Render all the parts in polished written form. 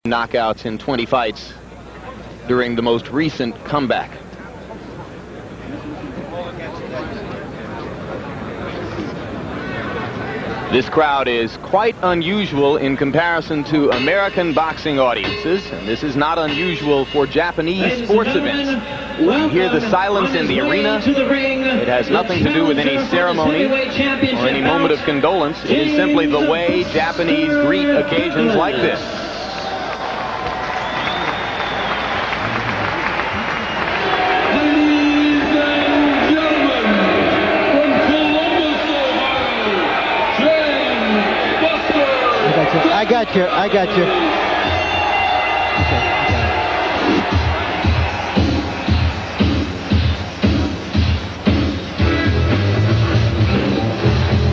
knockouts in 20 fights during the most recent comeback. This crowd is quite unusual in comparison to American boxing audiences, and this is not unusual for Japanese sports events. You hear the silence in the arena. It has nothing to do with any ceremony or any moment of condolence. It is simply the way Japanese greet occasions like this. I got you. Okay.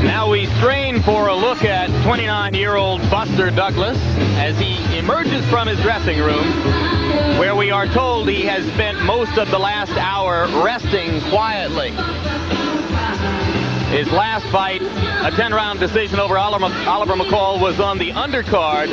Now we strain for a look at 29-year-old Buster Douglas as he emerges from his dressing room, where we are told he has spent most of the last hour resting quietly. His last fight, a 10-round decision over Oliver McCall, was on the undercard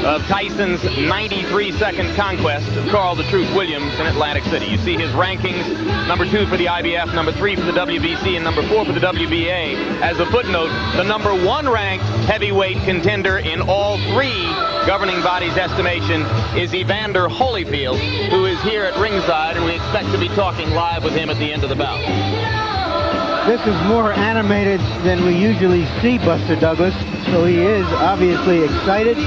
of Tyson's 93-second conquest of Carl the Truth Williams in Atlantic City. You see his rankings: number 2 for the IBF, number 3 for the WBC, and number 4 for the WBA. As a footnote, the number 1 ranked heavyweight contender in all 3 governing bodies' estimation is Evander Holyfield, who is here at ringside, and we expect to be talking live with him at the end of the bout. This is more animated than we usually see Buster Douglas, so he is obviously excited.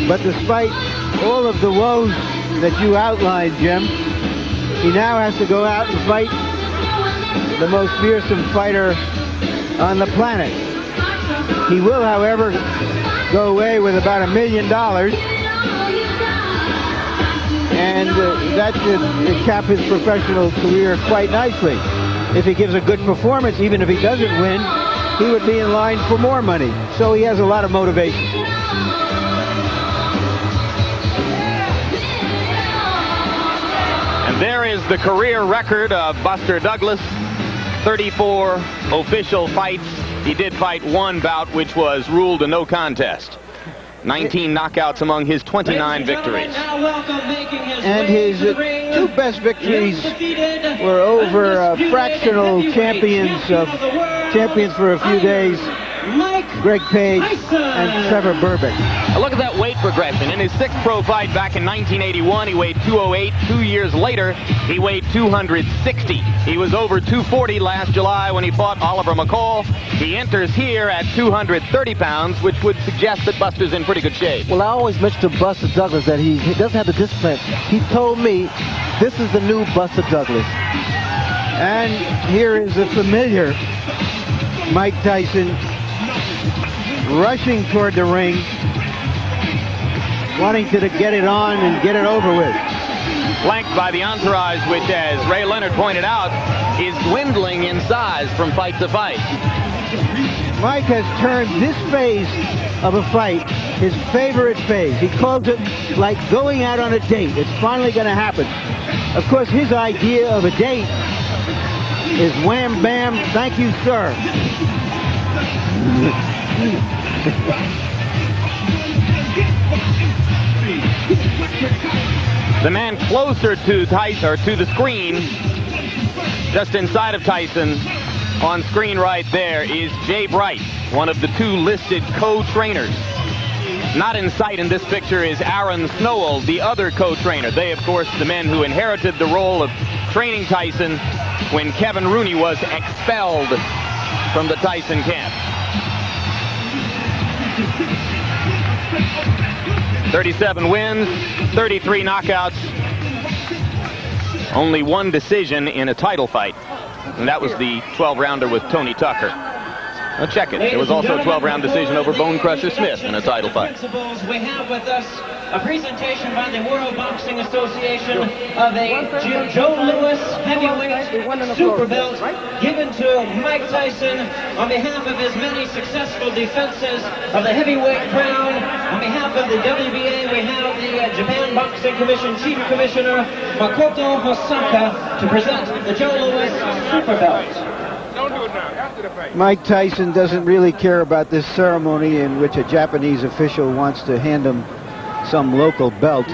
But despite all of the woes that you outlined, Jim, he now has to go out and fight the most fearsome fighter on the planet. He will, however, go away with about $1 million, and that should cap his professional career quite nicely. If he gives a good performance, even if he doesn't win, he would be in line for more money. So he has a lot of motivation. And there is the career record of Buster Douglas: 34 official fights. He did fight 1 bout, which was ruled a no contest. 19 knockouts among his 29 victories. And his 2 best victories were over fractional champions for a few days, Greg Page and Trevor Berbick. Look at that weight progression. In his 6th pro fight back in 1981, he weighed 208. 2 years later, he weighed 260. He was over 240 last July when he fought Oliver McCall. He enters here at 230 pounds, which would suggest that Buster's in pretty good shape. Well, I always mention to Buster Douglas that he doesn't have the discipline. He told me this is the new Buster Douglas. And here is the familiar Mike Tyson rushing toward the ring, wanting to get it on and get it over with. Flanked by the entourage, which, as Ray Leonard pointed out, is dwindling in size from fight to fight. Mike has turned this phase of a fight his favorite phase. He calls it like going out on a date. It's finally going to happen. Of course, his idea of a date is wham, bam, thank you, sir. The man closer to Tyson, or to the screen, just inside of Tyson, on screen right there, is Jay Bright, one of the 2 listed co-trainers. Not in sight in this picture is Aaron Snowell, the other co-trainer. They, of course, the men who inherited the role of training Tyson when Kevin Rooney was expelled from the Tyson camp. 37 wins, 33 knockouts, only 1 decision in a title fight, and that was the 12-rounder with Tony Tucker. Now check it. There was also a 12-round decision over Bone Crusher Smith in a title fight. We have with us a presentation by the World Boxing Association of a Joe Louis heavyweight super belt given to Mike Tyson on behalf of his many successful defenses of the heavyweight crown. On behalf of the WBA, we have the Japan Boxing Commission Chief Commissioner Makoto Hosaka to present the Joe Louis super belt. Mike Tyson doesn't really care about this ceremony in which a Japanese official wants to hand him some local belt.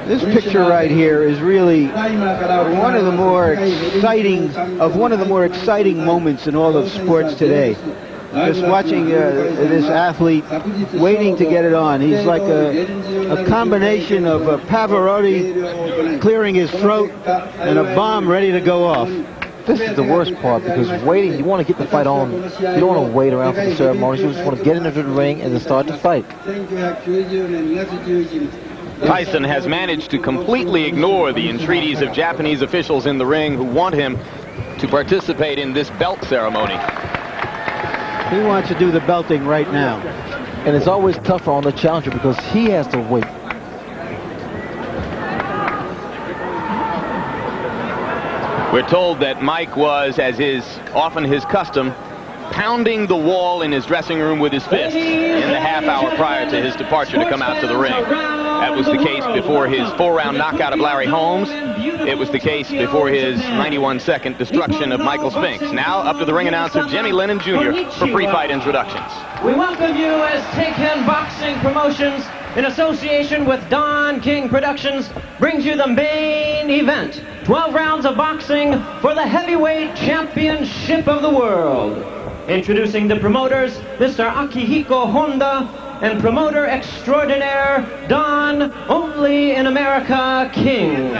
This picture right here is really one of the more exciting moments in all of sports today. Just watching this athlete waiting to get it on. He's like a combination of Pavarotti clearing his throat and a bomb ready to go off. This is the worst part, because waiting, you want to get the fight on. You don't want to wait around for the ceremonies. You just want to get into the ring and then start the fight. Tyson has managed to completely ignore the entreaties of Japanese officials in the ring who want him to participate in this belt ceremony. He wants to do the belting right now. And it's always tougher on the challenger because he has to wait. We're told that Mike was, as is often his custom, pounding the wall in his dressing room with his fist in the half hour prior to his departure to come out to the ring. That was the case before his 4-round knockout of Larry Holmes. It was the case before his 91-second destruction of Michael Spinks. Now up to the ring announcer Jimmy Lennon Jr. for pre-fight introductions. We welcome you as Take-In Boxing Promotions, in association with Don King Productions, brings you the main event. 12 rounds of boxing for the heavyweight championship of the world. Introducing the promoters, Mr. Akihiko Honda, and promoter extraordinaire, Don Only in America King.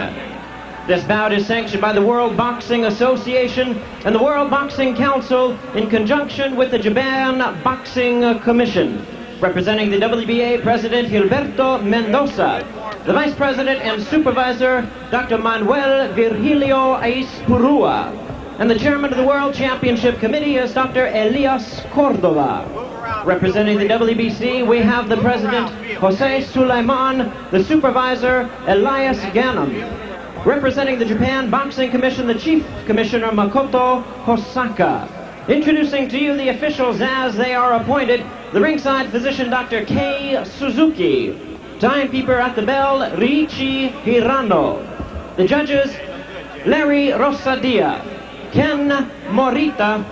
This bout is sanctioned by the World Boxing Association and the World Boxing Council in conjunction with the Japan Boxing Commission. Representing the WBA President Gilberto Mendoza, the Vice President and Supervisor, Dr. Manuel Virgilio Aispurua, and the Chairman of the World Championship Committee is Dr. Elias Cordova. Representing the WBC, we have the President, Jose Sulaiman, the Supervisor, Elias Ganem. Representing the Japan Boxing Commission, the Chief Commissioner, Makoto Hosaka. Introducing to you the officials as they are appointed, the ringside physician, Dr. Kei Suzuki. Timekeeper at the bell, Riichi Hirano. The judges, Larry Rosadia, Ken Morita,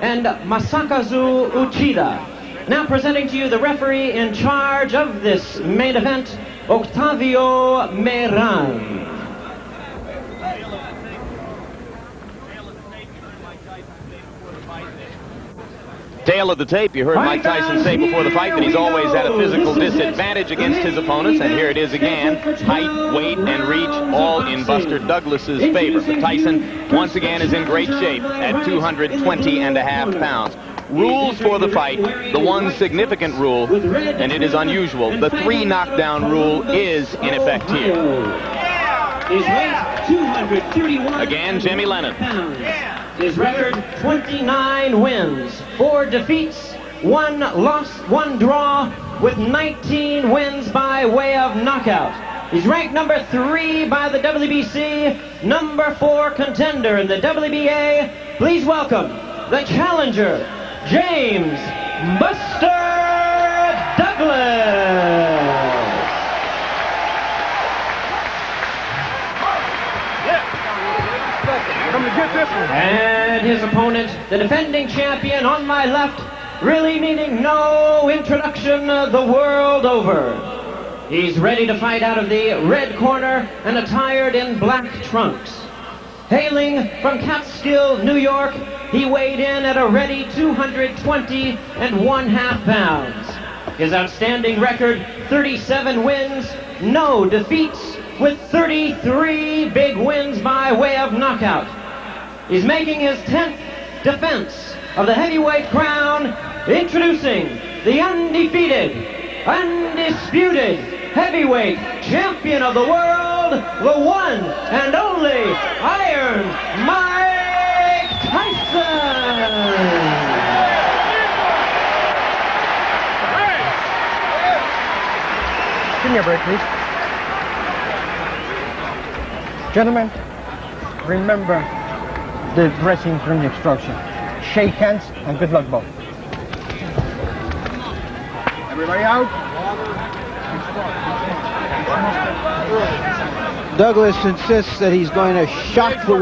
and Masakazu Uchida. Now presenting to you the referee in charge of this main event, Octavio Meran. Tail of the tape, you heard Mike Tyson say before the fight that he's always at a physical disadvantage against his opponents, and here it is again. Height, weight, and reach, all in Buster Douglas's favor. But Tyson, once again, is in great shape at 220.5 pounds. Rules for the fight, the one significant rule, and it is unusual, the 3 knockdown rule is in effect here. Again, Jimmy Lennon. His record, 29 wins, 4 defeats, 1 loss, 1 draw, with 19 wins by way of knockout. He's ranked number 3 by the WBC, number 4 contender in the WBA. Please welcome the challenger, James Buster Douglas. And his opponent, the defending champion on my left, really needing no introduction the world over. He's ready to fight out of the red corner and attired in black trunks. Hailing from Catskill, New York, he weighed in at a ready 220.5 pounds. His outstanding record, 37 wins, no defeats, with 33 big wins by way of knockout. He's making his 10th defense of the heavyweight crown, introducing the undefeated, undisputed heavyweight champion of the world, the one and only Iron Mike Tyson. Give me a break, please. Gentlemen, remember the dressing room instruction. Shake hands and good luck both. Everybody out. Douglas insists that he's going to shock the